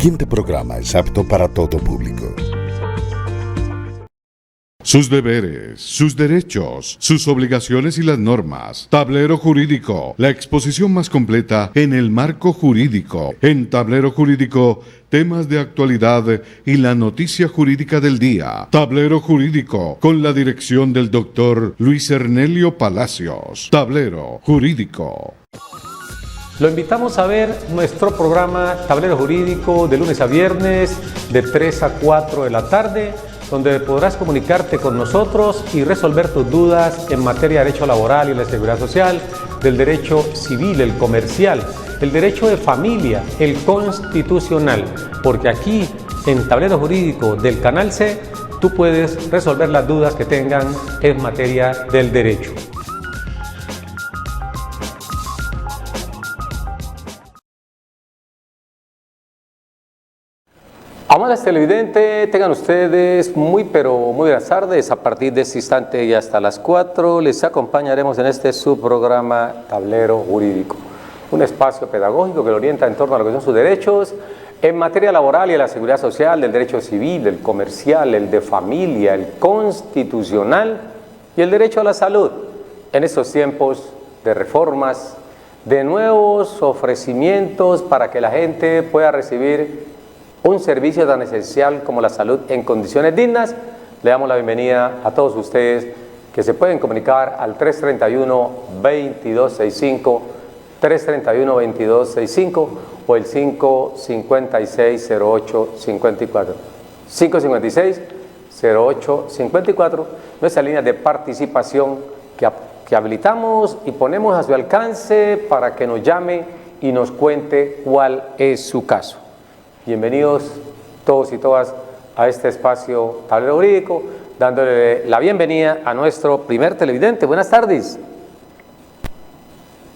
Siguiente programa es apto para todo público. Sus deberes, sus derechos, sus obligaciones y las normas. Tablero Jurídico, la exposición más completa en el marco jurídico. En Tablero Jurídico, temas de actualidad y la noticia jurídica del día. Tablero Jurídico, con la dirección del doctor Luis Ernelio Palacios. Tablero Jurídico. Lo invitamos a ver nuestro programa Tablero Jurídico de lunes a viernes de 3 a 4 de la tarde, donde podrás comunicarte con nosotros y resolver tus dudas en materia de derecho laboral y la seguridad social, del derecho civil, el comercial, el derecho de familia, el constitucional, porque aquí en Tablero Jurídico del Canal C tú puedes resolver las dudas que tengan en materia del derecho. Amables televidentes, tengan ustedes muy buenas tardes. A partir de este instante y hasta las 4 les acompañaremos en este subprograma Tablero Jurídico, un espacio pedagógico que lo orienta en torno a lo que son sus derechos en materia laboral y de la seguridad social, del derecho civil, el comercial, el de familia, el constitucional y el derecho a la salud en estos tiempos de reformas, de nuevos ofrecimientos para que la gente pueda recibir un servicio tan esencial como la salud en condiciones dignas. Le damos la bienvenida a todos ustedes que se pueden comunicar al 331-2265, 331-2265 o el 556-0854. 556-0854, nuestra línea de participación que habilitamos y ponemos a su alcance para que nos llame y nos cuente cuál es su caso. Bienvenidos todos y todas a este espacio Tablero Jurídico, dándole la bienvenida a nuestro primer televidente. Buenas tardes.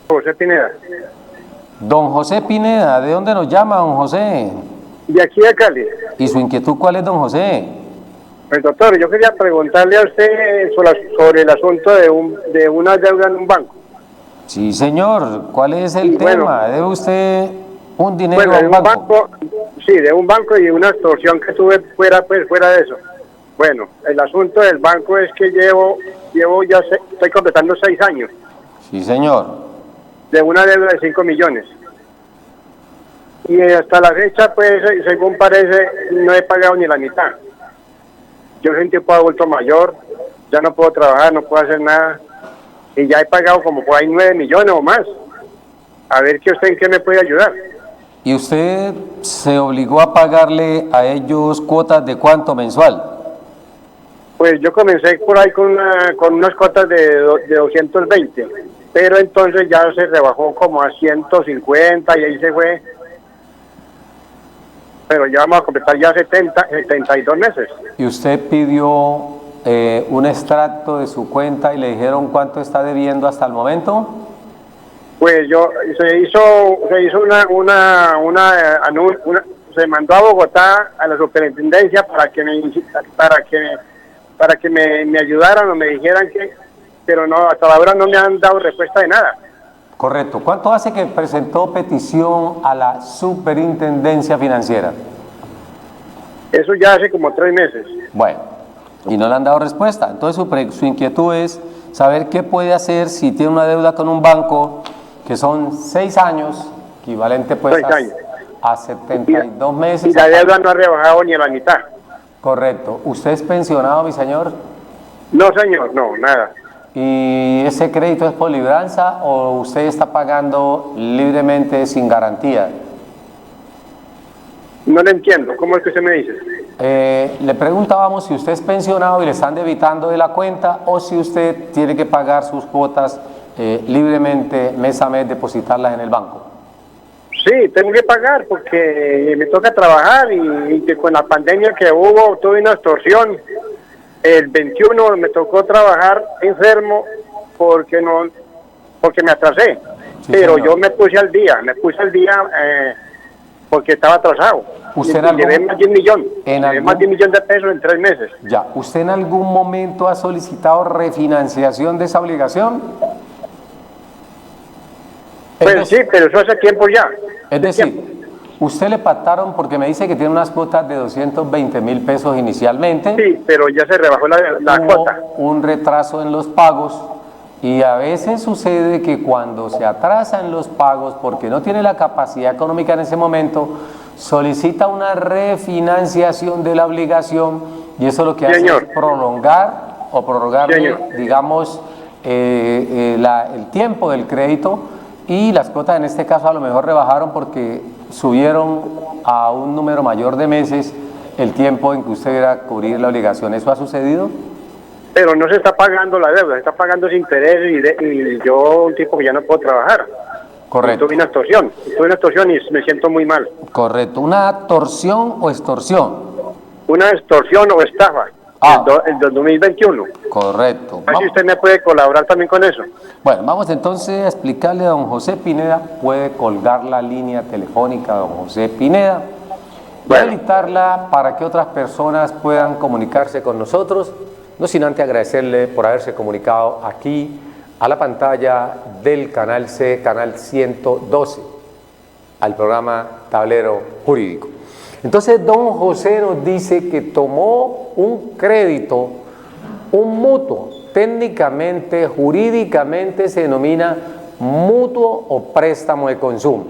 José Pineda. Don José Pineda, ¿de dónde nos llama, don José? De aquí de Cali. ¿Y su inquietud cuál es, don José? Pues doctor, yo quería preguntarle a usted sobre el asunto de una deuda en un banco. Sí, señor. ¿Cuál es el tema? ¿Debe usted un dinero a un banco? Sí, de un banco y una extorsión que tuve fuera de eso. Bueno, el asunto del banco es que estoy completando 6 años. Sí, señor. De una deuda de 5 millones. Y hasta la fecha, pues, según parece, no he pagado ni la mitad. Yo soy un tipo de adulto mayor, ya no puedo trabajar, no puedo hacer nada. Y ya he pagado como por ahí 9 millones o más. A ver que usted en qué me puede ayudar. ¿Y usted se obligó a pagarle a ellos cuotas de cuánto mensual? Pues yo comencé por ahí con unas cuotas de 220, pero entonces ya se rebajó como a 150 y ahí se fue. Pero ya vamos a completar ya 72 meses. ¿Y usted pidió un extracto de su cuenta y le dijeron cuánto está debiendo hasta el momento? Pues se mandó a Bogotá a la superintendencia para que me ayudaran o me dijeran pero no, hasta ahora no me han dado respuesta de nada. Correcto. ¿Cuánto hace que presentó petición a la superintendencia financiera? Eso ya hace como 3 meses. Bueno, y no le han dado respuesta. Entonces su inquietud es saber qué puede hacer si tiene una deuda con un banco, que son 6 años, equivalente pues a 72 meses. Y la deuda no ha rebajado ni a la mitad. Correcto. ¿Usted es pensionado, mi señor? No, señor, no, nada. ¿Y ese crédito es por libranza o usted está pagando libremente sin garantía? No le entiendo. ¿Cómo es que usted me dice? Le preguntábamos si usted es pensionado y le están debitando de la cuenta o si usted tiene que pagar sus cuotas libremente mes a mes, depositarlas en el banco. Sí, tengo que pagar porque me toca trabajar y que con la pandemia que hubo tuve una extorsión. El 21 me tocó trabajar enfermo porque me atrasé. Sí, pero señor, yo me puse al día porque estaba atrasado. ¿Usted llevé más de 1 millón? Más de 1 millón de pesos en 3 meses. Ya. ¿Usted en algún momento ha solicitado refinanciación de esa obligación? Pues sí, pero eso hace tiempo ya. Es decir, Usted le pactaron porque me dice que tiene unas cuotas de 220.000 pesos inicialmente. Sí, pero ya se rebajó la Hubo cuota. un retraso en los pagos y a veces sucede que cuando se atrasan los pagos porque no tiene la capacidad económica en ese momento, solicita una refinanciación de la obligación y eso lo que hace Señor. es prolongar o prorrogarle, Señor. digamos, el tiempo del crédito, y las cuotas en este caso a lo mejor rebajaron porque subieron a un número mayor de meses el tiempo en que usted era cubrir la obligación. ¿Eso ha sucedido? Pero no se está pagando la deuda, se está pagando ese interés y yo un tipo que ya no puedo trabajar. Correcto. Tuve una extorsión y me siento muy mal. Correcto. ¿Una torsión o extorsión? Una extorsión o estafa. El del 2021. Correcto. A ver si usted me puede colaborar también con eso. Bueno, vamos entonces a explicarle a don José Pineda. Puede colgar la línea telefónica a don José Pineda y Bueno. habilitarla para que otras personas puedan comunicarse con nosotros. No sin antes agradecerle por haberse comunicado aquí a la pantalla del Canal C, Canal 112, al programa Tablero Jurídico. Entonces, don José nos dice que tomó un crédito, un mutuo, técnicamente, jurídicamente se denomina mutuo o préstamo de consumo.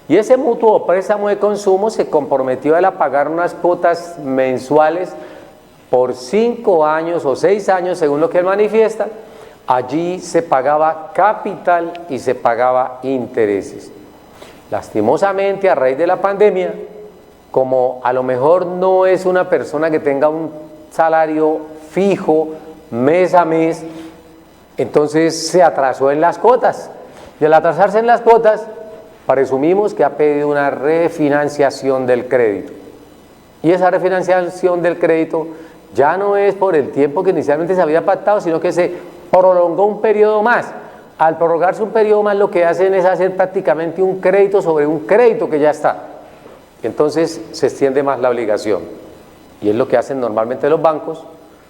Y ese mutuo o préstamo de consumo se comprometió a pagar unas cuotas mensuales por 5 años o 6 años, según lo que él manifiesta. Allí se pagaba capital y se pagaba intereses. Lastimosamente, a raíz de la pandemia, como a lo mejor no es una persona que tenga un salario fijo mes a mes, entonces se atrasó en las cuotas. Y al atrasarse en las cuotas, presumimos que ha pedido una refinanciación del crédito. Y esa refinanciación del crédito ya no es por el tiempo que inicialmente se había pactado, sino que se prolongó un periodo más. Al prolongarse un periodo más, lo que hacen es hacer prácticamente un crédito sobre un crédito que ya está. Entonces se extiende más la obligación. Y es lo que hacen normalmente los bancos,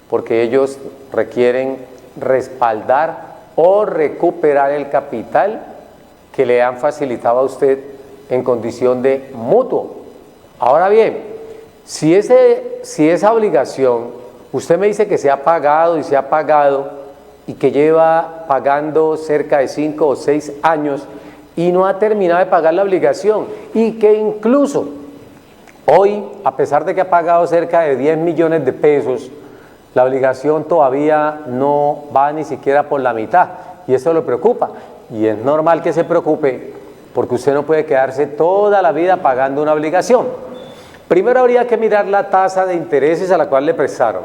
porque ellos requieren respaldar o recuperar el capital que le han facilitado a usted en condición de mutuo. Ahora bien, si esa obligación, usted me dice que se ha pagado y que lleva pagando cerca de 5 o 6 años y no ha terminado de pagar la obligación, y que incluso hoy, a pesar de que ha pagado cerca de 10 millones de pesos, la obligación todavía no va ni siquiera por la mitad, y eso lo preocupa. Y es normal que se preocupe, porque usted no puede quedarse toda la vida pagando una obligación. Primero habría que mirar la tasa de intereses a la cual le prestaron.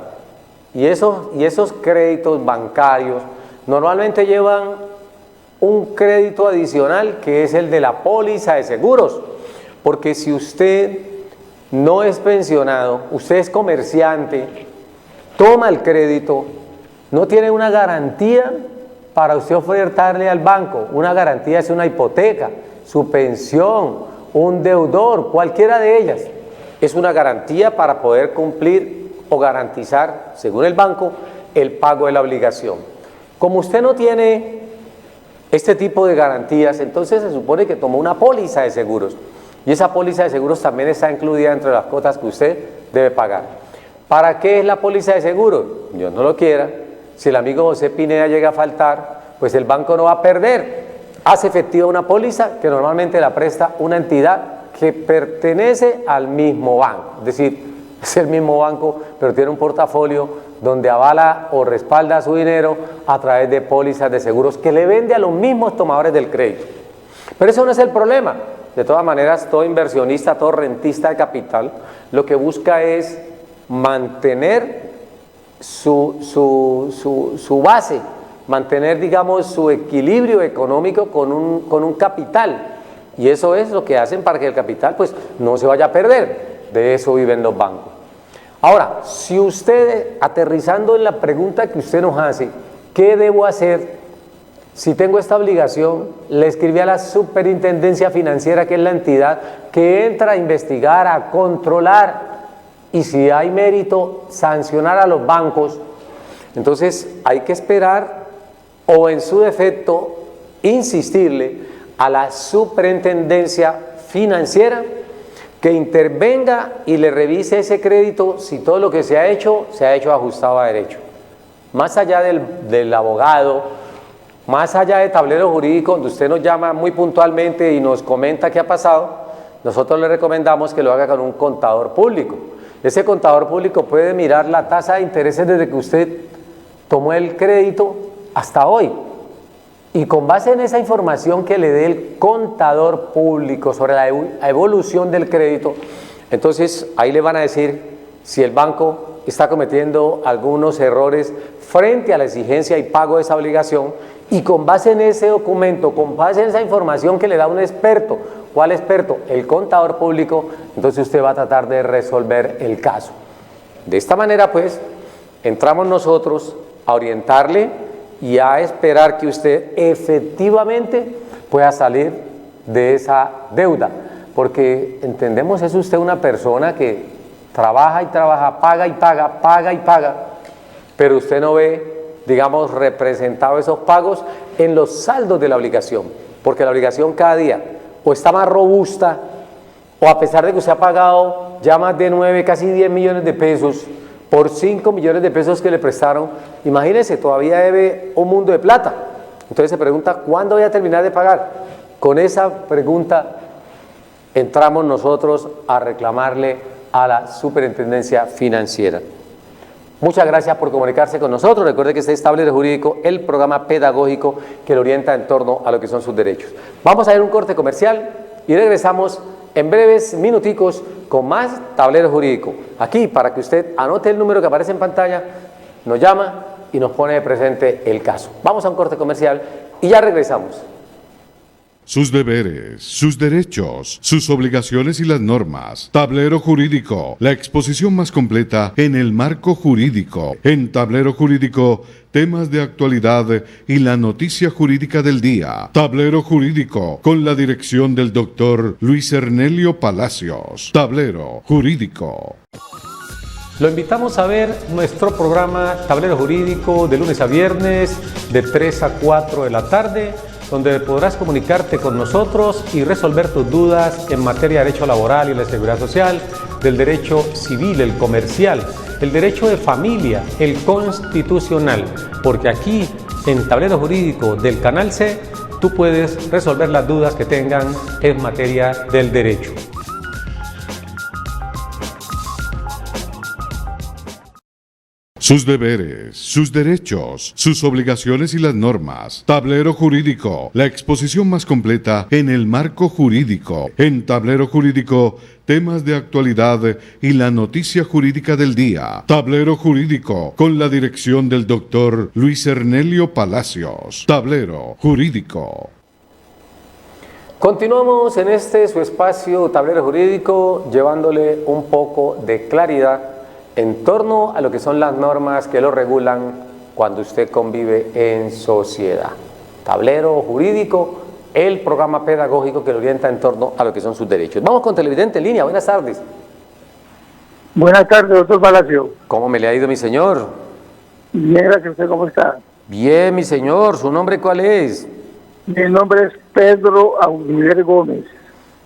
Y esos créditos bancarios normalmente llevan un crédito adicional, que es el de la póliza de seguros. Porque si usted no es pensionado, usted es comerciante, toma el crédito, no tiene una garantía para usted ofertarle al banco. Una garantía es una hipoteca, su pensión, un deudor, cualquiera de ellas. Es una garantía para poder cumplir o garantizar, según el banco, el pago de la obligación. Como usted no tiene este tipo de garantías, entonces se supone que tomó una póliza de seguros. Y esa póliza de seguros también está incluida entre las cuotas que usted debe pagar. ¿Para qué es la póliza de seguros? Dios no lo quiera. Si el amigo José Pineda llega a faltar, pues el banco no va a perder. Hace efectiva una póliza que normalmente la presta una entidad que pertenece al mismo banco. Es decir, es el mismo banco, pero tiene un portafolio donde avala o respalda su dinero a través de pólizas de seguros que le vende a los mismos tomadores del crédito. Pero eso no es el problema. De todas maneras, todo inversionista, todo rentista de capital, lo que busca es mantener su base, mantener, digamos, su equilibrio económico con un capital. Y eso es lo que hacen para que el capital pues no se vaya a perder. De eso viven los bancos. Ahora, si usted, aterrizando en la pregunta que usted nos hace, ¿qué debo hacer si tengo esta obligación? Le escribí a la Superintendencia Financiera, que es la entidad que entra a investigar, a controlar, y si hay mérito, sancionar a los bancos. Entonces hay que esperar, o en su defecto, insistirle a la Superintendencia Financiera que intervenga y le revise ese crédito si todo lo que se ha hecho ajustado a derecho. Más allá del abogado, más allá de tablero jurídico, donde usted nos llama muy puntualmente y nos comenta qué ha pasado, nosotros le recomendamos que lo haga con un contador público. Ese contador público puede mirar la tasa de intereses desde que usted tomó el crédito hasta hoy. Y con base en esa información que le dé el contador público sobre la evolución del crédito, entonces ahí le van a decir si el banco está cometiendo algunos errores frente a la exigencia y pago de esa obligación, y con base en ese documento, con base en esa información que le da un experto. ¿Cuál experto? El contador público. Entonces usted va a tratar de resolver el caso. De esta manera, pues, entramos nosotros a orientarle y a esperar que usted efectivamente pueda salir de esa deuda, porque entendemos es usted una persona que trabaja y trabaja, paga y paga, paga y paga, pero usted no ve, digamos, representados esos pagos en los saldos de la obligación, porque la obligación cada día o está más robusta, o a pesar de que usted ha pagado ya más de 9, casi 10 millones de pesos, por 5 millones de pesos que le prestaron, imagínense, todavía debe un mundo de plata. Entonces se pregunta, ¿cuándo voy a terminar de pagar? Con esa pregunta entramos nosotros a reclamarle a la Superintendencia Financiera. Muchas gracias por comunicarse con nosotros. Recuerde que este es Tablero Jurídico, el programa pedagógico que le orienta en torno a lo que son sus derechos. Vamos a ir a un corte comercial y regresamos en breves minuticos con más Tablero Jurídico. Aquí, para que usted anote el número que aparece en pantalla, nos llama y nos pone de presente el caso. Vamos a un corte comercial y ya regresamos. Sus deberes, sus derechos, sus obligaciones y las normas. Tablero Jurídico, la exposición más completa en el marco jurídico. En Tablero Jurídico, temas de actualidad y la noticia jurídica del día. Tablero Jurídico, con la dirección del doctor Luis Ernelio Palacios. Tablero Jurídico. Lo invitamos a ver nuestro programa Tablero Jurídico de lunes a viernes de 3 a 4 de la tarde, donde podrás comunicarte con nosotros y resolver tus dudas en materia de derecho laboral y la seguridad social, del derecho civil, el comercial, el derecho de familia, el constitucional, porque aquí en Tablero Jurídico del Canal C tú puedes resolver las dudas que tengan en materia del derecho. Sus deberes, sus derechos, sus obligaciones y las normas. Tablero Jurídico, la exposición más completa en el marco jurídico. En Tablero Jurídico, temas de actualidad y la noticia jurídica del día. Tablero Jurídico, con la dirección del doctor Luis Ernelio Palacios. Tablero Jurídico. Continuamos en este su espacio Tablero Jurídico, llevándole un poco de claridad en torno a lo que son las normas que lo regulan cuando usted convive en sociedad. Tablero Jurídico, el programa pedagógico que lo orienta en torno a lo que son sus derechos. Vamos con televidente en línea. Buenas tardes. Buenas tardes, doctor Palacio. ¿Cómo me le ha ido, mi señor? Bien, gracias. ¿Usted cómo está? Bien, mi señor. ¿Su nombre cuál es? Mi nombre es Pedro Audiver Gómez.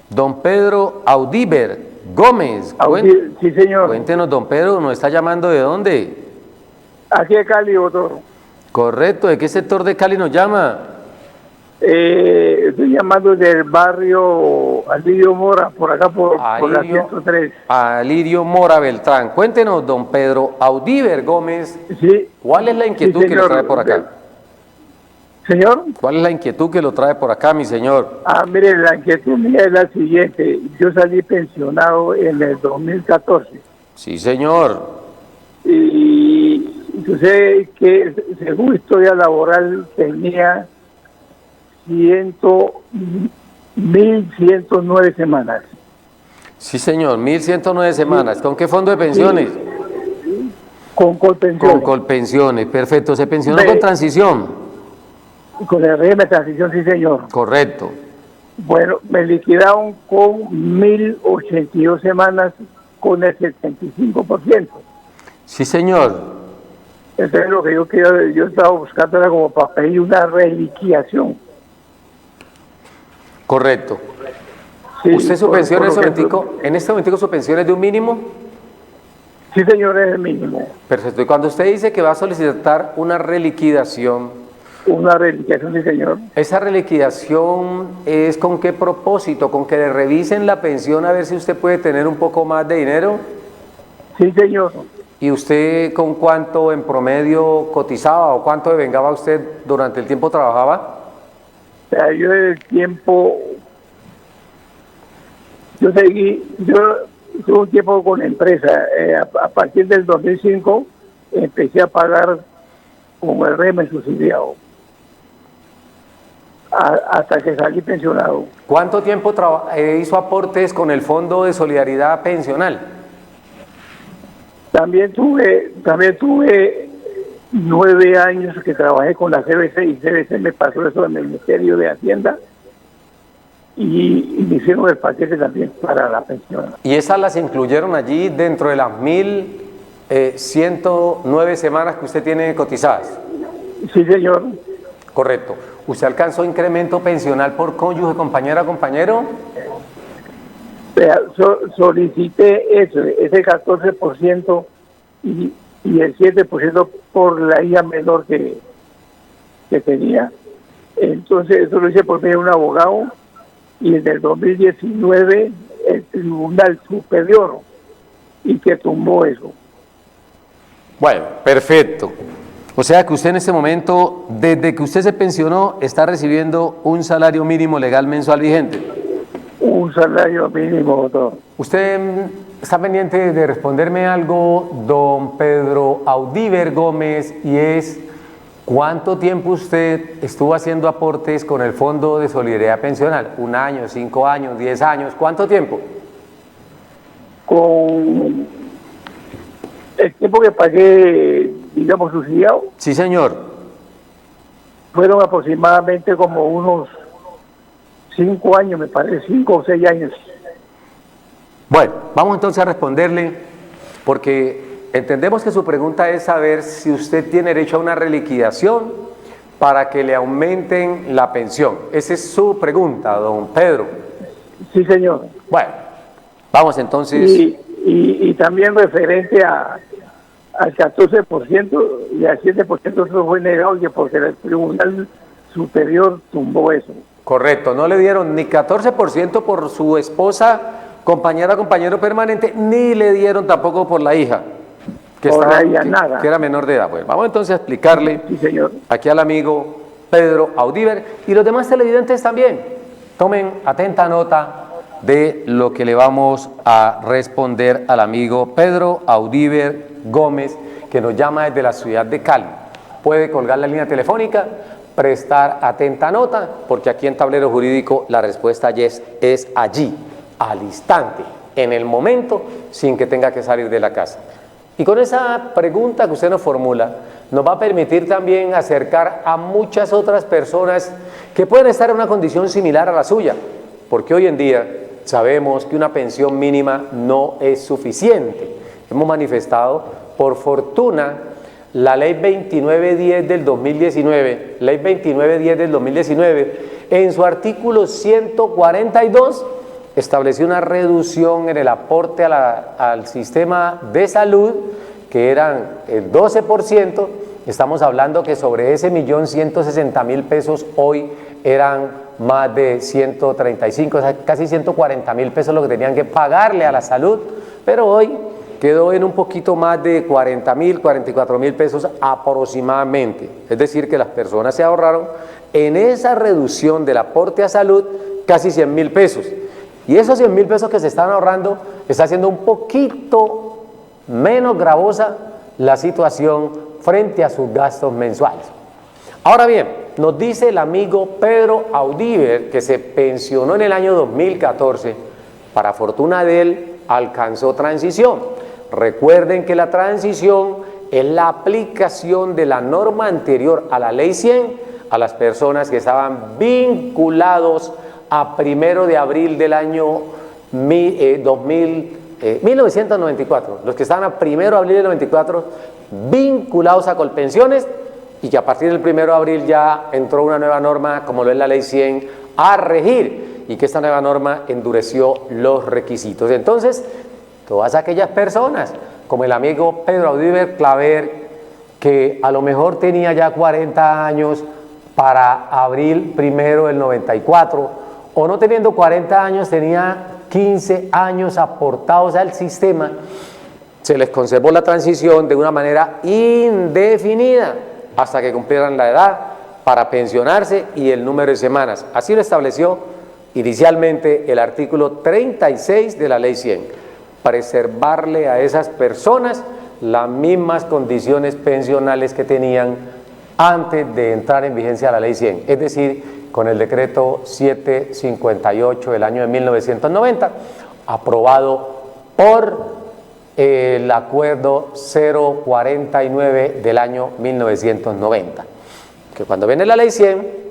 Don Pedro Audíver Gómez. Sí, señor. Cuéntenos, don Pedro, ¿nos está llamando de dónde? Aquí de Cali, doctor. Correcto. ¿De qué sector de Cali nos llama? Estoy llamando del barrio Alirio Mora, por acá por la 103. Alirio Mora Beltrán. Cuéntenos, don Pedro Audíver Gómez, sí, ¿cuál es la inquietud que lo trae por acá? Señor. ¿Cuál es la inquietud que lo trae por acá, mi señor? Mire, la inquietud mía es la siguiente. Yo salí pensionado en el 2014. Sí, señor. Y yo sé que según historia laboral tenía 1.109 semanas. Sí, señor, 1.109 semanas. ¿Con qué fondo de pensiones? Sí. Con Colpensiones. Con Colpensiones, perfecto. ¿Se pensionó con transición? Con el régimen de transición, sí, señor. Correcto. Bueno, me liquidaron con 1.082 semanas con el 75%. Sí, señor. Eso es lo que yo estaba buscando, era como para pedir una reliquiación. Correcto. Sí, ¿Usted su por- pensión por en, lo que- en este momentico su pensión es de un mínimo? Sí, señor, es el mínimo. Perfecto. Y cuando usted dice que va a solicitar una reliquidación, Una reliquiación, sí, señor. ¿esa reliquidación es con qué propósito? ¿Con que le revisen la pensión a ver si usted puede tener un poco más de dinero? Sí, señor. ¿Y usted con cuánto en promedio cotizaba o cuánto devengaba usted durante el tiempo trabajaba? O sea, yo en el tiempo, yo tuve un tiempo con la empresa. A partir del 2005 empecé a pagar con el régimen subsidiado hasta que salí pensionado. ¿Cuánto tiempo hizo aportes con el Fondo de Solidaridad Pensional? También tuve 9 años que trabajé con la CBC y CBC me pasó eso en el Ministerio de Hacienda y me hicieron el paquete también para la pensión. ¿Y esas las incluyeron allí dentro de las 1.109 semanas que usted tiene cotizadas? Sí, señor. Correcto. ¿Usted alcanzó incremento pensional por cónyuge, compañera, compañero? O sea, solicité ese 14% y el 7% por la hija menor que tenía. Entonces, eso lo hice por medio de un abogado y en el 2019 el Tribunal Superior y que tumbó eso. Bueno, perfecto. O sea que usted en este momento, desde que usted se pensionó, está recibiendo un salario mínimo legal mensual vigente. Un salario mínimo, doctor. Usted está pendiente de responderme algo, don Pedro Audíver Gómez, y es ¿cuánto tiempo usted estuvo haciendo aportes con el Fondo de Solidaridad Pensional? ¿1 año, 5 años, 10 años? ¿Cuánto tiempo? Con el tiempo que pagué, digamos, subsidiado, Sí, señor. fueron aproximadamente como unos 5 años, me parece, 5 o 6 años. Bueno, vamos entonces a responderle, porque entendemos que su pregunta es saber si usted tiene derecho a una reliquidación para que le aumenten la pensión. Esa es su pregunta, don Pedro. Sí, señor. Bueno, vamos entonces. Y también referente al 14% y al 7% eso fue negado porque el Tribunal Superior tumbó eso. Correcto, no le dieron ni 14% por su esposa, compañera, compañero permanente, ni le dieron tampoco por la hija, que, Por la hija, nada. que era menor de edad. Bueno, vamos entonces a explicarle Sí, señor. aquí al amigo Pedro Audíver y los demás televidentes también. Tomen atenta nota de lo que le vamos a responder al amigo Pedro Audíver Gómez, que nos llama desde la ciudad de Cali. Puede colgar la línea telefónica, prestar atenta nota, porque aquí en Tablero Jurídico la respuesta es allí, al instante, en el momento, sin que tenga que salir de la casa. Y con esa pregunta que usted nos formula, nos va a permitir también acercar a muchas otras personas que pueden estar en una condición similar a la suya, porque hoy en día sabemos que una pensión mínima no es suficiente. Hemos manifestado, por fortuna, la ley 2910 del 2019, en su artículo 142, estableció una reducción en el aporte al sistema de salud, que eran el 12%, estamos hablando que sobre ese 1.160.000 pesos hoy eran más de 135, o sea, casi 140.000 pesos lo que tenían que pagarle a la salud, pero hoy quedó en un poquito más de 40.000, 44.000 pesos aproximadamente. Es decir, que las personas se ahorraron en esa reducción del aporte a salud casi 100.000 pesos. Y esos 100.000 pesos que se están ahorrando está haciendo un poquito menos gravosa la situación frente a sus gastos mensuales. Ahora bien, nos dice el amigo Pedro Audíver, que se pensionó en el año 2014, para fortuna de él, alcanzó transición. Recuerden que la transición es la aplicación de la norma anterior a la ley 100 a las personas que estaban vinculados a 1 de abril del año 1994, los que estaban a 1 de abril del 94 vinculados a Colpensiones, y que a partir del 1 de abril ya entró una nueva norma, como lo es la ley 100, a regir. y que esta nueva norma endureció los requisitos. Entonces, todas aquellas personas, como el amigo Pedro Audíver Claver, que a lo mejor tenía ya 40 años para abril 1 del 94, o no teniendo 40 años, tenía 15 años aportados al sistema, se les conservó la transición de una manera indefinida hasta que cumplieran la edad para pensionarse y el número de semanas. Así lo estableció inicialmente el artículo 36 de la Ley 100, preservarle a esas personas las mismas condiciones pensionales que tenían antes de entrar en vigencia la Ley 100, es decir, con el decreto 758 del año de 1990, aprobado por el acuerdo 049 del año 1990, que cuando viene la Ley 100,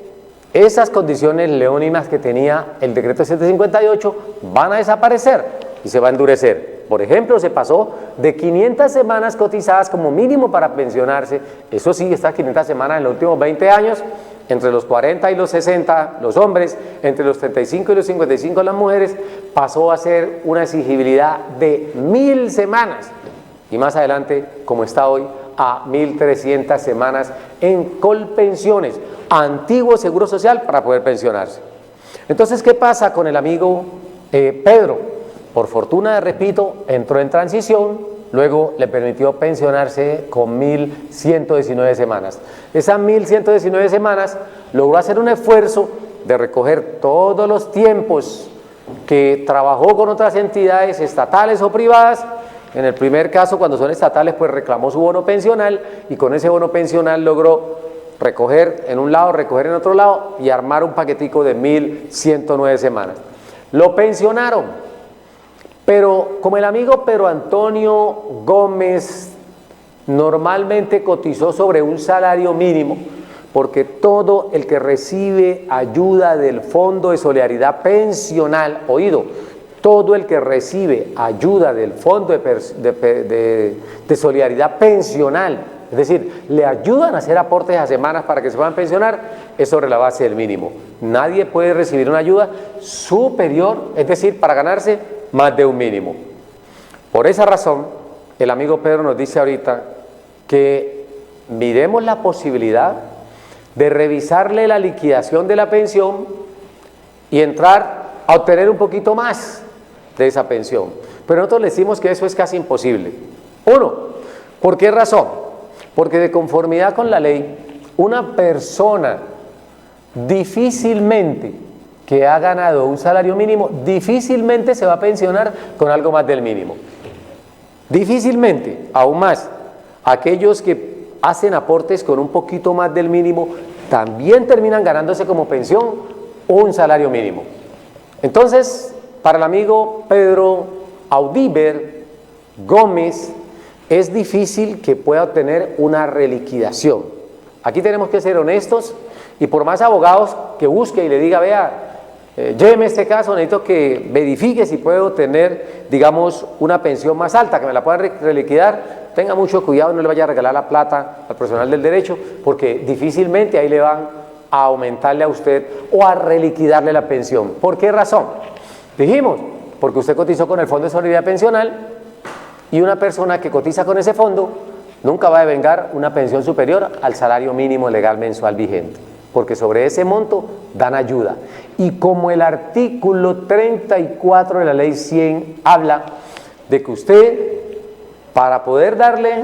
esas condiciones leónimas que tenía el decreto 758 van a desaparecer y se va a endurecer. Por ejemplo, se pasó de 500 semanas cotizadas como mínimo para pensionarse, eso sí, estas 500 semanas en los últimos 20 años, entre los 40 y los 60 los hombres, entre los 35 y los 55 las mujeres, pasó a ser una exigibilidad de 1000 semanas y más adelante, como está hoy, a 1300 semanas en Colpensiones, antiguo seguro social para poder pensionarse. Entonces, ¿qué pasa con el amigo Pedro? Por fortuna, repito, entró en transición, luego le permitió pensionarse con 1119 semanas. Esas 1119 semanas logró hacer un esfuerzo de recoger todos los tiempos que trabajó con otras entidades estatales o privadas. En el primer caso, cuando son estatales, pues reclamó su bono pensional y con ese bono pensional logró recoger en un lado, recoger en otro lado y armar un paquetico de 1109 semanas. Lo pensionaron. Pero como el amigo Pedro Antonio Gómez normalmente cotizó sobre un salario mínimo, porque todo el que recibe ayuda del Fondo de Solidaridad Pensional, oído, todo el que recibe ayuda del Fondo de Solidaridad Pensional, es decir, le ayudan a hacer aportes a semanas para que se puedan pensionar, es sobre la base del mínimo. Nadie puede recibir una ayuda superior, es decir, para ganarse más de un mínimo. Por esa razón, el amigo Pedro nos dice ahorita que miremos la posibilidad de revisarle la liquidación de la pensión y entrar a obtener un poquito más de esa pensión. Pero nosotros le decimos que eso es casi imposible. Uno, ¿por qué razón? Porque de conformidad con la ley, una persona difícilmente que ha ganado un salario mínimo, difícilmente se va a pensionar con algo más del mínimo. Difícilmente, aún más, aquellos que hacen aportes con un poquito más del mínimo, también terminan ganándose como pensión un salario mínimo. Entonces, para el amigo Pedro Audíver Gómez, es difícil que pueda obtener una reliquidación. Aquí tenemos que ser honestos y por más abogados que busque y le diga, vea, lléveme este caso, necesito que verifique si puedo tener, digamos, una pensión más alta, que me la pueda reliquidar, tenga mucho cuidado, no le vaya a regalar la plata al profesional del derecho, porque difícilmente ahí le van a aumentarle a usted o a reliquidarle la pensión. ¿Por qué razón? Dijimos, porque usted cotizó con el Fondo de Solidaridad Pensional y una persona que cotiza con ese fondo nunca va a devengar una pensión superior al salario mínimo legal mensual vigente, porque sobre ese monto dan ayuda. Y como el artículo 34 de la Ley 100 habla de que usted, para poder darle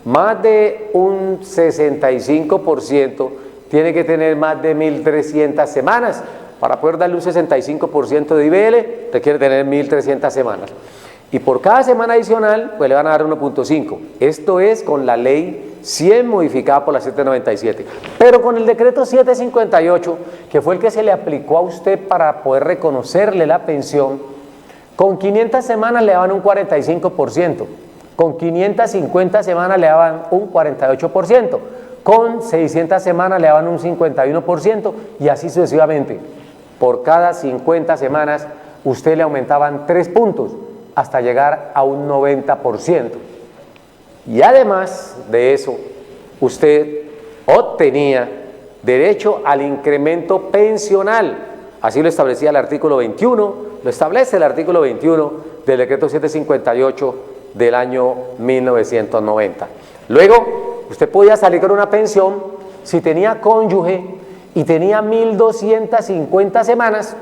más de un 65%, tiene que tener más de 1300 semanas. Para poder darle un 65% de IBL, requiere tener 1300 semanas. Y por cada semana adicional, pues le van a dar 1.5. Esto es con la Ley 100 modificada por la 797. Pero con el decreto 758, que fue el que se le aplicó a usted para poder reconocerle la pensión, con 500 semanas le daban un 45%, con 550 semanas le daban un 48%, con 600 semanas le daban un 51% y así sucesivamente. Por cada 50 semanas usted le aumentaban 3 puntos hasta llegar a un 90%. Y además de eso, usted obtenía derecho al incremento pensional Así lo establecía el artículo 21, lo establece el artículo 21 del decreto 758 del año 1990. Luego, usted podía salir con una pensión si tenía cónyuge y tenía 1.250 semanas,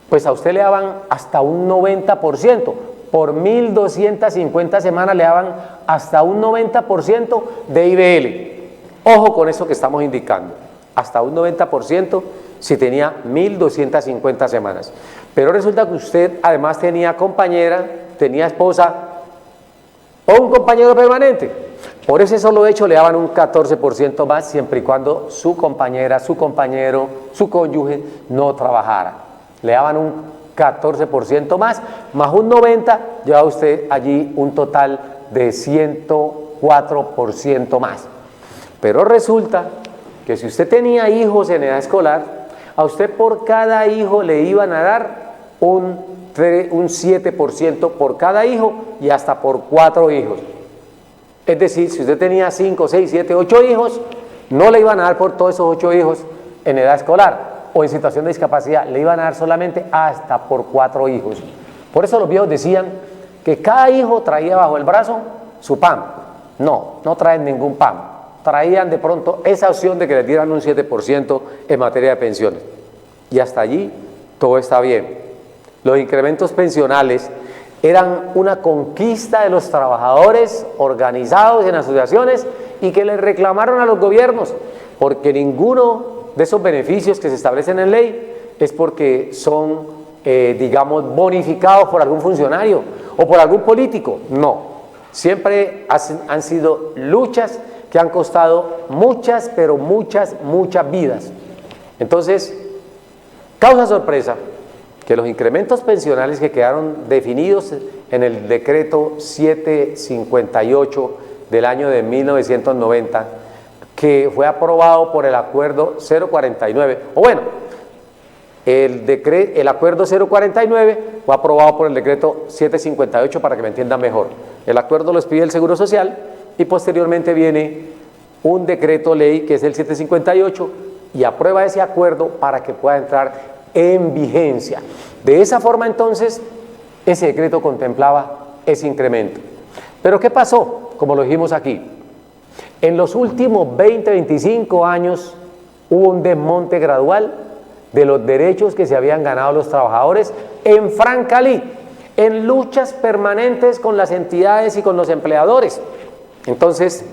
pues a usted le daban hasta un 90%. Por 1.250 semanas le daban hasta un 90% de IBL. Ojo con eso que estamos indicando, hasta un 90% si tenía 1.250 semanas. Pero resulta que usted además tenía compañera, tenía esposa o un compañero permanente. Por ese solo hecho le daban un 14% más siempre y cuando su compañera, su compañero, su cónyuge no trabajara. Le daban un 14% más un 90%, lleva usted allí un total de 104% más. Pero resulta que si usted tenía hijos en edad escolar, a usted por cada hijo le iban a dar un 7% por cada hijo y hasta por 4 hijos. Es decir, si usted tenía 5, 6, 7, 8 hijos, no le iban a dar por todos esos 8 hijos en edad escolar o en situación de discapacidad, le iban a dar solamente hasta por 4 hijos. Por eso los viejos decían que cada hijo traía bajo el brazo su pan. No, no traen ningún pan. Traían de pronto esa opción de que les dieran un 7% en materia de pensiones. Y hasta allí todo está bien. Los incrementos pensionales eran una conquista de los trabajadores organizados en asociaciones y que le reclamaron a los gobiernos, porque ninguno de esos beneficios que se establecen en ley es porque son, digamos, bonificados por algún funcionario o por algún político. No, siempre han sido luchas que han costado muchas, pero muchas vidas. Entonces, causa sorpresa que los incrementos pensionales que quedaron definidos en el decreto 758 del año de 1990, que fue aprobado por el acuerdo 049, o bueno, el acuerdo 049 fue aprobado por el decreto 758 para que me entiendan mejor. El acuerdo lo expide el Seguro Social y posteriormente viene un decreto ley que es el 758 y aprueba ese acuerdo para que pueda entrar en vigencia. De esa forma entonces ese decreto contemplaba ese incremento. Pero ¿qué pasó? Como lo dijimos aquí, en los últimos 20-25 años hubo un desmonte gradual de los derechos que se habían ganado los trabajadores en Francalí, en luchas permanentes con las entidades y con los empleadores. Entonces,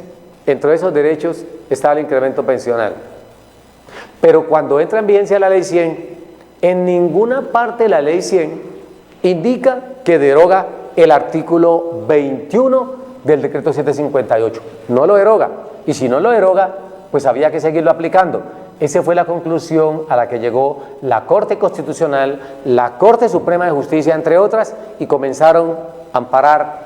entre esos derechos estaba el incremento pensional. Pero cuando entra en vigencia la ley 100, en ninguna parte de la ley 100 indica que deroga el artículo 21 del decreto 758. No lo deroga. Y si no lo deroga, pues había que seguirlo aplicando. Esa fue la conclusión a la que llegó la Corte Constitucional, la Corte Suprema de Justicia, entre otras, y comenzaron a amparar,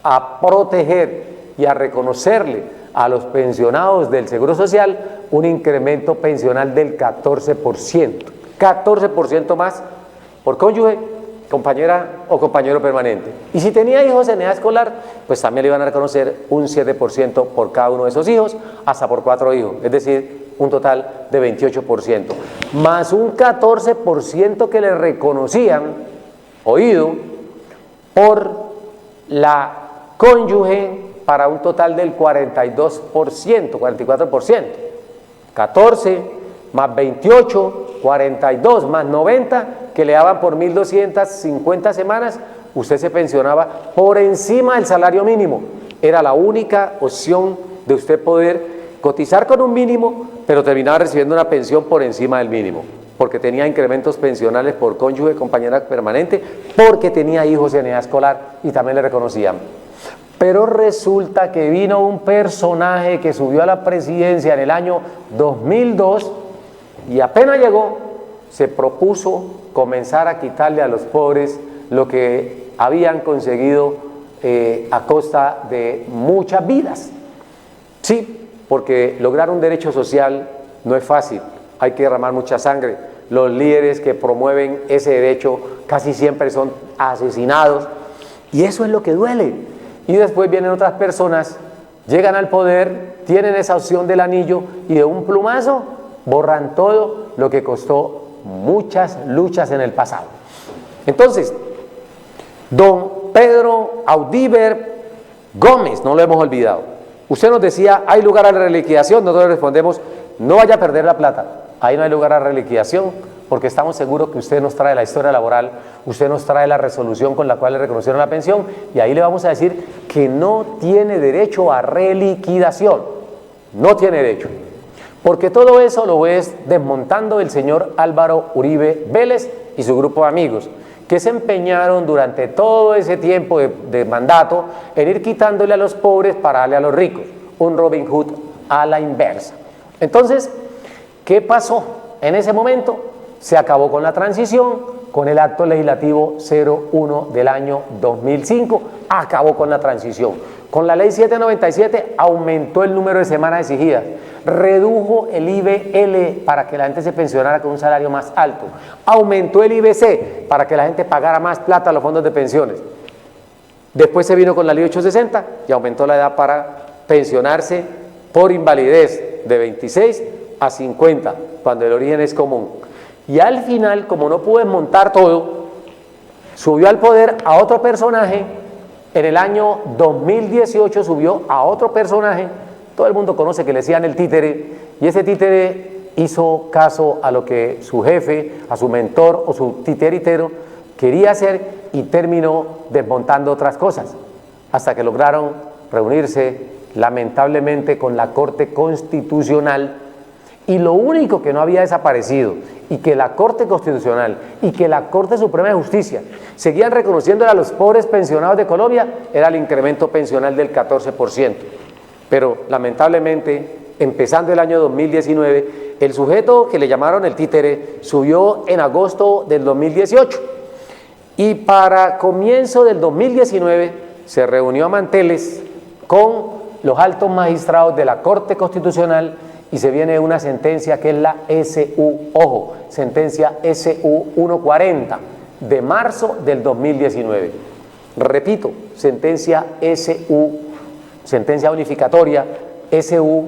a proteger y a reconocerle a los pensionados del Seguro Social un incremento pensional del 14%. 14% más por cónyuge, compañera o compañero permanente. Y si tenía hijos en edad escolar, pues también le iban a reconocer un 7% por cada uno de esos hijos, hasta por 4 hijos, es decir, un total de 28%, más un 14% que le reconocían, oído, por la cónyuge para un total del 42%, 44%, 14 más 28, 42 más 90 que le daban por 1.250 semanas, usted se pensionaba por encima del salario mínimo. Era la única opción de usted poder cotizar con un mínimo, pero terminaba recibiendo una pensión por encima del mínimo, porque tenía incrementos pensionales por cónyuge, compañera permanente, porque tenía hijos en edad escolar y también le reconocían. Pero resulta que vino un personaje que subió a la presidencia en el año 2002 y apenas llegó, se propuso comenzar a quitarle a los pobres lo que habían conseguido a costa de muchas vidas. Sí, porque lograr un derecho social no es fácil, hay que derramar mucha sangre. Los líderes que promueven ese derecho casi siempre son asesinados y eso es lo que duele. Y después vienen otras personas, llegan al poder, tienen esa opción del anillo y de un plumazo borran todo lo que costó muchas luchas en el pasado. Entonces, don Pedro Audíver Gómez, no lo hemos olvidado. Usted nos decía, ¿hay lugar a la reliquidación? Nosotros le respondemos, no vaya a perder la plata. Ahí no hay lugar a la reliquidación, porque estamos seguros que usted nos trae la historia laboral, usted nos trae la resolución con la cual le reconocieron la pensión, y ahí le vamos a decir que no tiene derecho a reliquidación. No tiene derecho. Porque todo eso lo es desmontando el señor Álvaro Uribe Vélez y su grupo de amigos, que se empeñaron durante todo ese tiempo de mandato en ir quitándole a los pobres para darle a los ricos, un Robin Hood a la inversa. Entonces, ¿qué pasó? En ese momento se acabó con la transición, con el acto legislativo 01 del año 2005, acabó con la transición. Con la ley 797 aumentó el número de semanas exigidas, redujo el IBL para que la gente se pensionara con un salario más alto, aumentó el IBC para que la gente pagara más plata a los fondos de pensiones. Después se vino con la ley 860 y aumentó la edad para pensionarse por invalidez de 26 a 50, cuando el origen es común. Y al final, como no pudo desmontar todo, subió al poder a otro personaje. En el año 2018 subió a otro personaje, todo el mundo conoce, que le decían el títere, y ese títere hizo caso a lo que su jefe, a su mentor o su titeritero quería hacer y terminó desmontando otras cosas, hasta que lograron reunirse lamentablemente con la Corte Constitucional, y lo único que no había desaparecido y que la Corte Constitucional y que la Corte Suprema de Justicia seguían reconociéndole a los pobres pensionados de Colombia era el incremento pensional del 14%. Pero lamentablemente, empezando el año 2019, el sujeto que le llamaron el títere subió en agosto del 2018 y para comienzo del 2019 se reunió a manteles con los altos magistrados de la Corte Constitucional y se viene una sentencia que es la SU, ojo, sentencia SU 140 de marzo del 2019. Repito, sentencia SU, sentencia unificatoria SU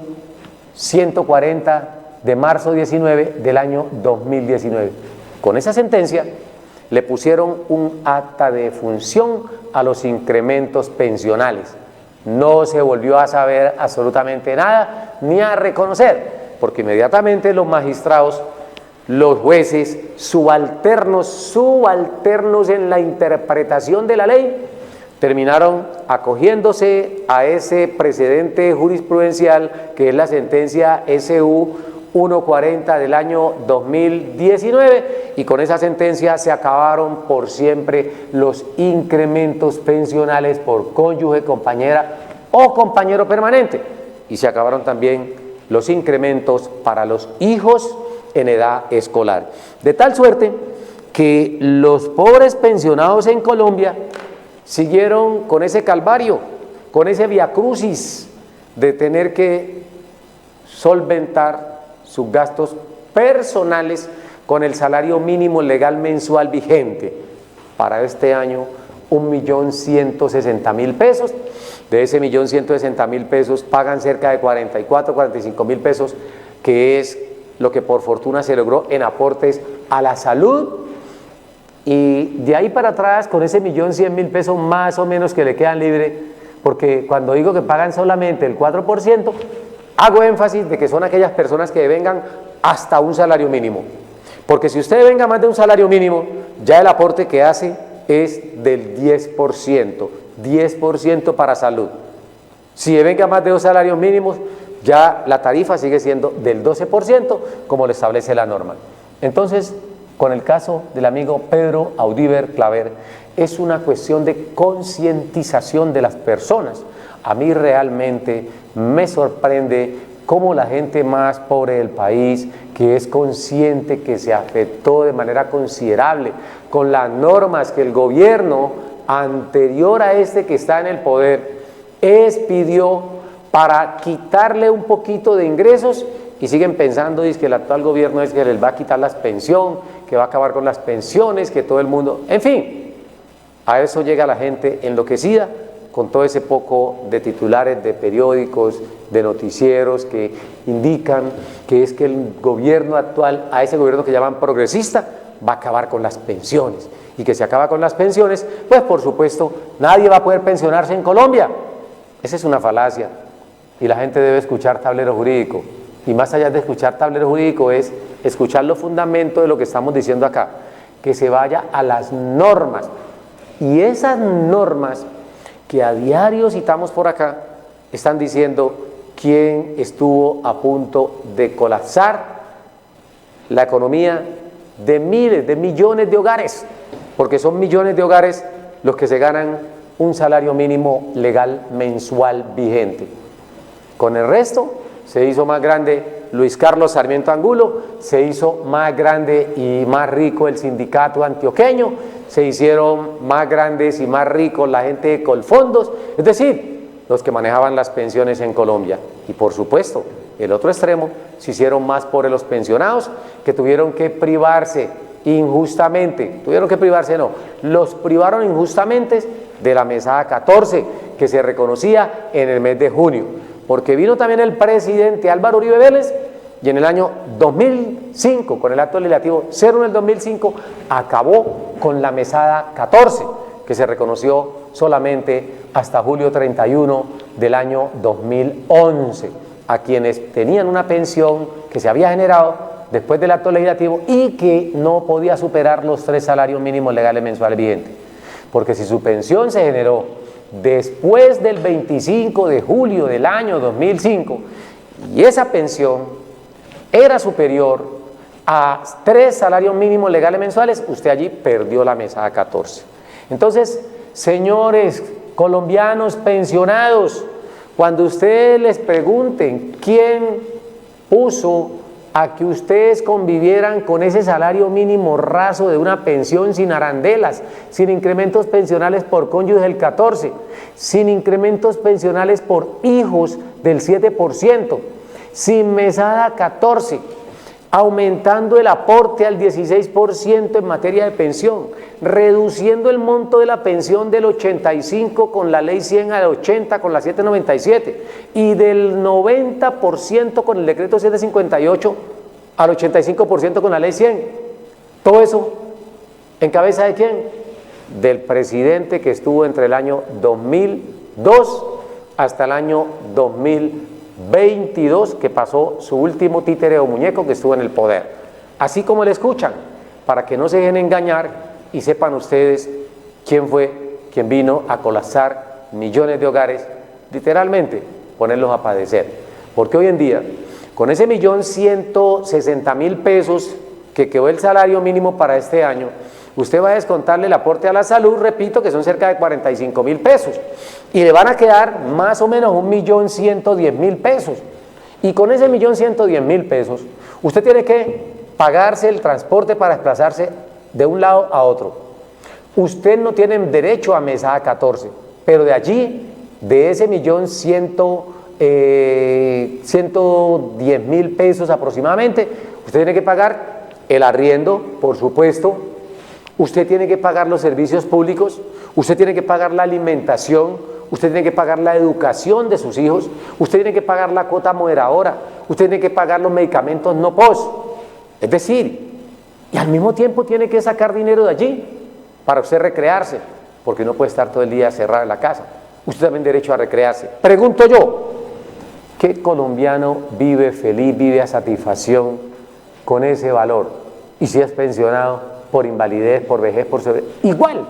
140 de marzo 19 del año 2019. Con esa sentencia le pusieron un acta de defunción a los incrementos pensionales. No se volvió a saber absolutamente nada, ni a reconocer, porque inmediatamente los magistrados, los jueces, subalternos en la interpretación de la ley, terminaron acogiéndose a ese precedente jurisprudencial que es la sentencia SU 140 del año 2019, y con esa sentencia se acabaron por siempre los incrementos pensionales por cónyuge, compañera o compañero permanente, y se acabaron también los incrementos para los hijos en edad escolar. De tal suerte que los pobres pensionados en Colombia siguieron con ese calvario, con ese viacrucis de tener que solventar sus gastos personales con el salario mínimo legal mensual vigente. Para este año, 1.160.000 pesos. De ese 1.160.000 pesos pagan cerca de 45.000 pesos, que es lo que por fortuna se logró en aportes a la salud. Y de ahí para atrás, con ese 1.100.000 pesos más o menos que le quedan libres, porque cuando digo que pagan solamente el 4%, hago énfasis de que son aquellas personas que vengan hasta un salario mínimo. Porque si usted venga más de un salario mínimo, ya el aporte que hace es del 10%, 10% para salud. Si venga más de 2 salarios mínimos, ya la tarifa sigue siendo del 12%, como lo establece la norma. Entonces, con el caso del amigo Pedro Audíver Claver, es una cuestión de concientización de las personas. A mí realmente me sorprende cómo la gente más pobre del país, que es consciente que se afectó de manera considerable con las normas que el gobierno anterior a este que está en el poder expidió para quitarle un poquito de ingresos, y siguen pensando que el actual gobierno es que les va a quitar las pensiones, que va a acabar con las pensiones, que todo el mundo, en fin, a eso llega la gente enloquecida con todo ese poco de titulares de periódicos, de noticieros que indican que es que el gobierno actual, a ese gobierno que llaman progresista, va a acabar con las pensiones, y que se acaba con las pensiones, pues por supuesto nadie va a poder pensionarse en Colombia. Esa es una falacia, y la gente debe escuchar Tablero Jurídico, y más allá de escuchar Tablero Jurídico es escuchar los fundamentos de lo que estamos diciendo acá, que se vaya a las normas, y esas normas que a diario citamos por acá están diciendo quién estuvo a punto de colapsar la economía de miles, de millones de hogares, porque son millones de hogares los que se ganan un salario mínimo legal mensual vigente. Con el resto se hizo más grande Luis Carlos Sarmiento Angulo, se hizo más grande y más rico el sindicato antioqueño, se hicieron más grandes y más ricos la gente de Colfondos, es decir, los que manejaban las pensiones en Colombia. Y por supuesto, el otro extremo, se hicieron más pobres los pensionados, que tuvieron que privarse injustamente, los privaron injustamente de la mesada 14, que se reconocía en el mes de junio, porque vino también el presidente Álvaro Uribe Vélez, y en el año 2005, con el acto legislativo 0 en el 2005, acabó con la mesada 14, que se reconoció solamente hasta julio 31 del año 2011, a quienes tenían una pensión que se había generado después del acto legislativo y que no podía superar los 3 salarios mínimos legales mensuales vigentes. Porque si su pensión se generó después del 25 de julio del año 2005 y esa pensión era superior a 3 salarios mínimos legales mensuales, usted allí perdió la mesada 14. Entonces, señores colombianos pensionados, cuando ustedes les pregunten quién puso a que ustedes convivieran con ese salario mínimo raso de una pensión sin arandelas, sin incrementos pensionales por cónyuge del 14, sin incrementos pensionales por hijos del 7%, sin mesada 14, aumentando el aporte al 16% en materia de pensión, reduciendo el monto de la pensión del 85 con la ley 100 al 80 con la 797 y del 90% con el decreto 758 al 85% con la ley 100. Todo eso, ¿en cabeza de quién? Del presidente que estuvo entre el año 2002 hasta el año 2022, que pasó su último títere o muñeco que estuvo en el poder. Así como le escuchan, para que no se dejen engañar y sepan ustedes quién fue quien vino a colapsar millones de hogares, literalmente ponerlos a padecer. Porque hoy en día, con ese 1.160.000 pesos que quedó el salario mínimo para este año, usted va a descontarle el aporte a la salud, repito, que son cerca de 45.000 pesos, y le van a quedar más o menos 1.110.000 pesos. Y con ese 1.110.000 pesos, usted tiene que pagarse el transporte para desplazarse de un lado a otro. Usted no tiene derecho a mesada 14, pero de allí, de ese 1.110.000 pesos aproximadamente, usted tiene que pagar el arriendo, por supuesto, usted tiene que pagar los servicios públicos, usted tiene que pagar la alimentación, usted tiene que pagar la educación de sus hijos, usted tiene que pagar la cuota moderadora, usted tiene que pagar los medicamentos no POS, es decir, y al mismo tiempo tiene que sacar dinero de allí para usted recrearse, porque no puede estar todo el día cerrado en la casa. Usted también tiene derecho a recrearse. Pregunto yo, ¿qué colombiano vive feliz, vive a satisfacción con ese valor? Y si es pensionado por invalidez, por vejez, por sobre, igual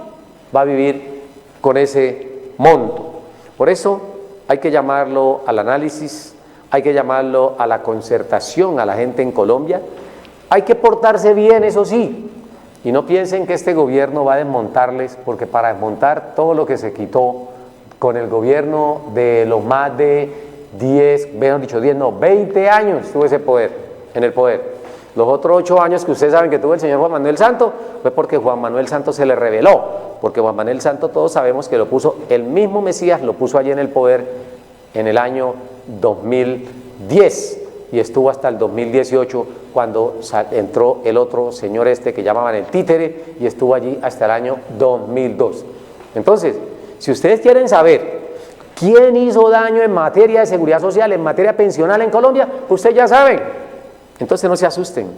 va a vivir con ese monto. Por eso hay que llamarlo al análisis, hay que llamarlo a la concertación a la gente en Colombia. Hay que portarse bien, eso sí, y no piensen que este gobierno va a desmontarles, porque para desmontar todo lo que se quitó con el gobierno de los más de 20 años tuvo ese poder, en el poder. Los otros 8 años que ustedes saben que tuvo el señor Juan Manuel Santos fue porque Juan Manuel Santos se le rebeló, porque Juan Manuel Santos todos sabemos que lo puso, el mismo Mesías lo puso allí en el poder en el año 2010 y estuvo hasta el 2018 cuando entró el otro señor que llamaban el títere y estuvo allí hasta el año 2002. Entonces, Si ustedes quieren saber quién hizo daño en materia de seguridad social, en materia pensional en Colombia, ustedes ya saben. Entonces no se asusten.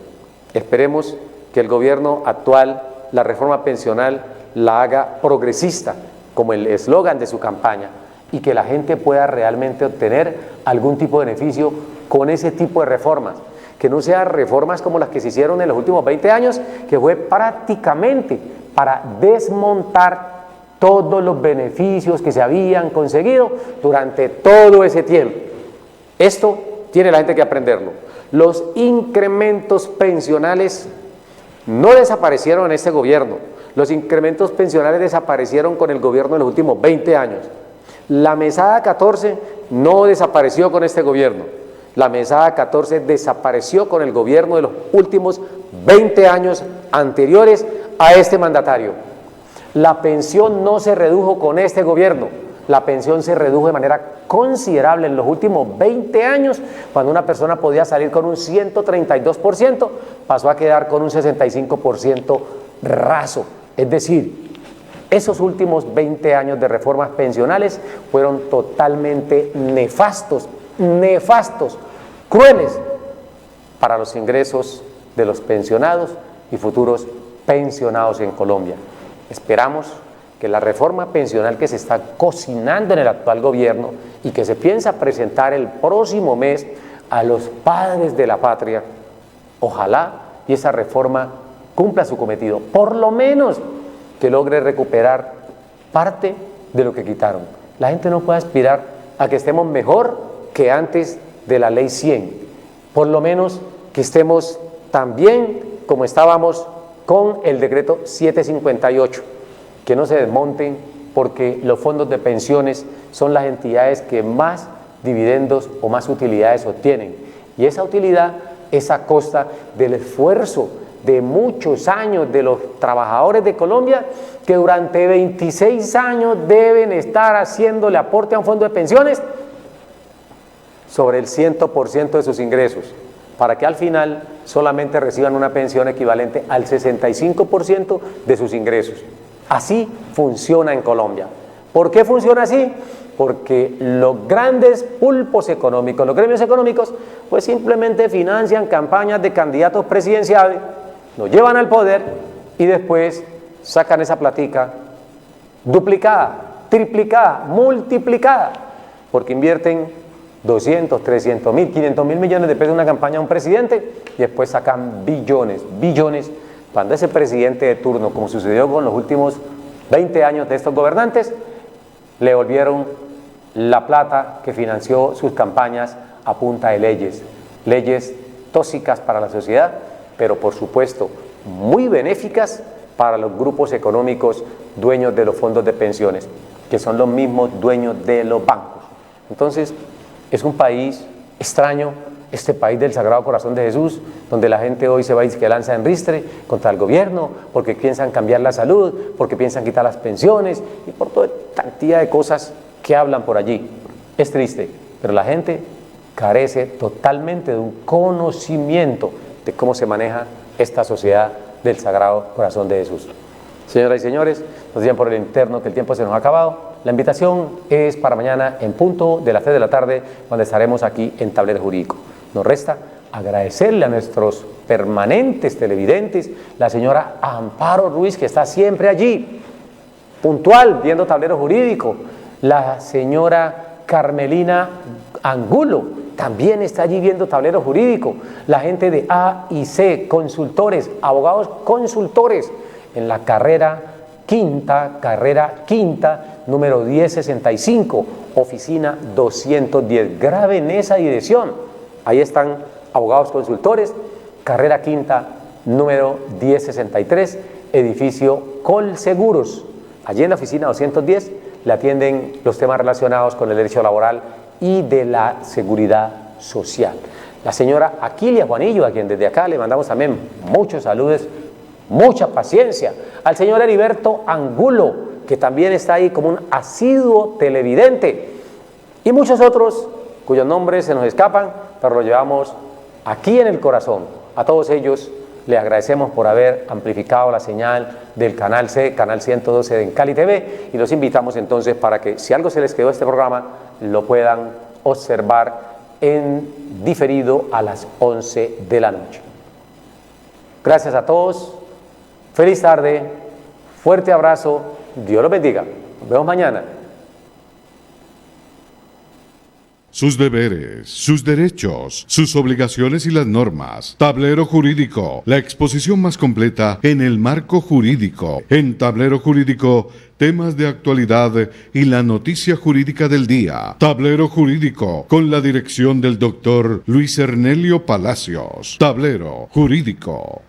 Esperemos que el gobierno actual, la reforma pensional, la haga progresista, como el eslogan de su campaña, y que la gente pueda realmente obtener algún tipo de beneficio con ese tipo de reformas. Que no sean reformas como las que se hicieron en los últimos 20 años, que fue prácticamente para desmontar todos los beneficios que se habían conseguido durante todo ese tiempo. Esto tiene la gente que aprenderlo. Los incrementos pensionales no desaparecieron en este gobierno. Los incrementos pensionales desaparecieron con el gobierno en los últimos 20 años. La mesada 14 no desapareció con este gobierno. La mesada 14 desapareció con el gobierno de los últimos 20 años anteriores a este mandatario. La pensión no se redujo con este gobierno. La pensión se redujo de manera considerable en los últimos 20 años, cuando una persona podía salir con un 132%, pasó a quedar con un 65% raso. Es decir, esos últimos 20 años de reformas pensionales fueron totalmente nefastos, crueles para los ingresos de los pensionados y futuros pensionados en Colombia. Esperamos que la reforma pensional que se está cocinando en el actual gobierno y que se piensa presentar el próximo mes a los padres de la patria, ojalá y esa reforma cumpla su cometido, por lo menos que logre recuperar parte de lo que quitaron. La gente no puede aspirar a que estemos mejor que antes de la ley 100, por lo menos que estemos tan bien como estábamos con el decreto 758, que no se desmonten, porque los fondos de pensiones son las entidades que más dividendos o más utilidades obtienen, y esa utilidad es a costa del esfuerzo de muchos años de los trabajadores de Colombia, que durante 26 años deben estar haciéndole aporte a un fondo de pensiones sobre el 100% de sus ingresos, para que al final solamente reciban una pensión equivalente al 65% de sus ingresos. Así funciona en Colombia. ¿Por qué funciona así? Porque los grandes pulpos económicos, los gremios económicos, pues simplemente financian campañas de candidatos presidenciales, los llevan al poder y después sacan esa platica duplicada, triplicada, multiplicada, porque invierten 200, 300 mil, 500 mil millones de pesos en una campaña a un presidente y después sacan billones, cuando ese presidente de turno, como sucedió con los últimos 20 años de estos gobernantes, le volvieron la plata que financió sus campañas a punta de leyes tóxicas para la sociedad, pero por supuesto muy benéficas para los grupos económicos dueños de los fondos de pensiones, que son los mismos dueños de los bancos. Entonces, es un país extraño, este país del Sagrado Corazón de Jesús, donde la gente hoy se va y se lanza en ristre contra el gobierno, porque piensan cambiar la salud, porque piensan quitar las pensiones, y por toda cantidad de cosas que hablan por allí. Es triste, pero la gente carece totalmente de un conocimiento de cómo se maneja esta sociedad del Sagrado Corazón de Jesús. Señoras y señores, nos dicen por el interno que el tiempo se nos ha acabado. La invitación es para mañana en punto de las 3 de la tarde, cuando estaremos aquí en Tablero Jurídico. Nos resta agradecerle a nuestros permanentes televidentes, la señora Amparo Ruiz, que está siempre allí, puntual, viendo Tablero Jurídico, la señora Carmelina Angulo, también está allí viendo Tablero Jurídico, la gente de A y C, consultores, abogados consultores, en la carrera quinta, número 1065, oficina 210. Graben esa dirección. Ahí están abogados consultores, carrera quinta, número 1063, edificio Colseguros. Allí en la oficina 210 le atienden los temas relacionados con el derecho laboral y de la seguridad social. La señora Aquilia Juanillo, a quien desde acá le mandamos también muchos saludos, mucha paciencia. Al señor Heriberto Angulo, que también está ahí como un asiduo televidente, y muchos otros cuyos nombres se nos escapan, pero los llevamos aquí en el corazón. A todos ellos Le agradecemos por haber amplificado la señal del Canal C, Canal 112 en Cali TV, y los invitamos entonces para que si algo se les quedó este programa, lo puedan observar en diferido a las 11 de la noche. Gracias a todos, feliz tarde, fuerte abrazo, Dios los bendiga, nos vemos mañana. Sus deberes, sus derechos, sus obligaciones y las normas. Tablero Jurídico, la exposición más completa en el marco jurídico. En Tablero Jurídico, temas de actualidad y la noticia jurídica del día. Tablero Jurídico, con la dirección del doctor Luis Ernelio Palacios. Tablero Jurídico.